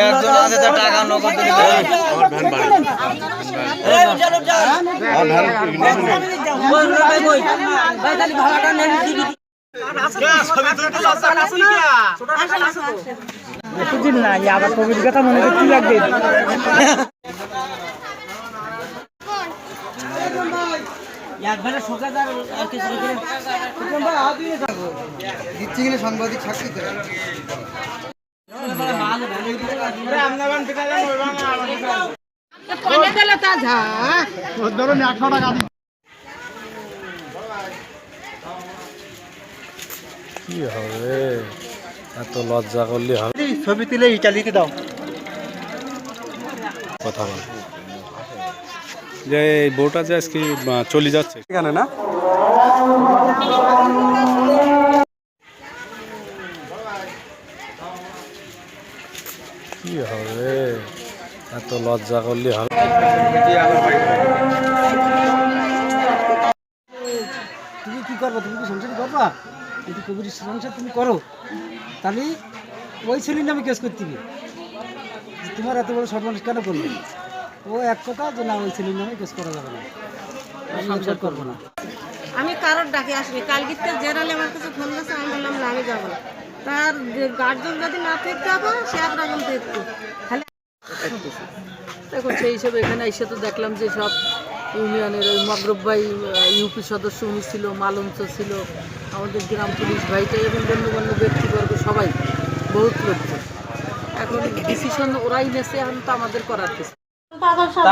একজন আছে তার টাকা নগদ দিতে হবে। দিন না আবার কবির কথা মনে করতে লাগবে। একবারে শোকাদার আর কিছু দিচ্ছি কিনা সাংবাদিক সাক্ষী দেয়। কি হবে এত লজ্জা করলে হবে? ছবি তুলে ইটালিতে দাও। কথা বল যে এই বউটা যে আজকে চলে যাচ্ছে এখানে না, কি হবে এত লজ্জা করলে হবে? তুমি কি করবো? তুমি কি সংসার করবা? যদি কবির সংসার তুমি করো তাহলে ওই ছেলের নামে কেস করতে হবে। তোমার এত বড় সর্বনাশ কেন করবে? ও এক কথা যে না, ওই ছেলের নামে কেস করা যাবে না, সংসার করবো না। আমি কারোর ডাকে আসিনি। কালকে জেনারেলি আমার কাছে ফোন গেছে, আমি বললাম না আমি যাবো না। তার গার্জেন যদি না থাকতে হবে সে একরকম থাকতো। এখন সেই হিসেবে এখানে এসে তো দেখলাম যে সব ইউনিয়নের ওই মগরব ভাই ইউপি সদস্য উনি ছিল, মালঞ্চ ছিল, আমাদের গ্রাম পুলিশ ভাইটা এবং গণ্যমান্য ব্যক্তিবর্গ সবাই বহুত লোকজন। এখন ডিসিশন ওরাই নেছে, এখন তো আমাদের করার কিছু পাগল সব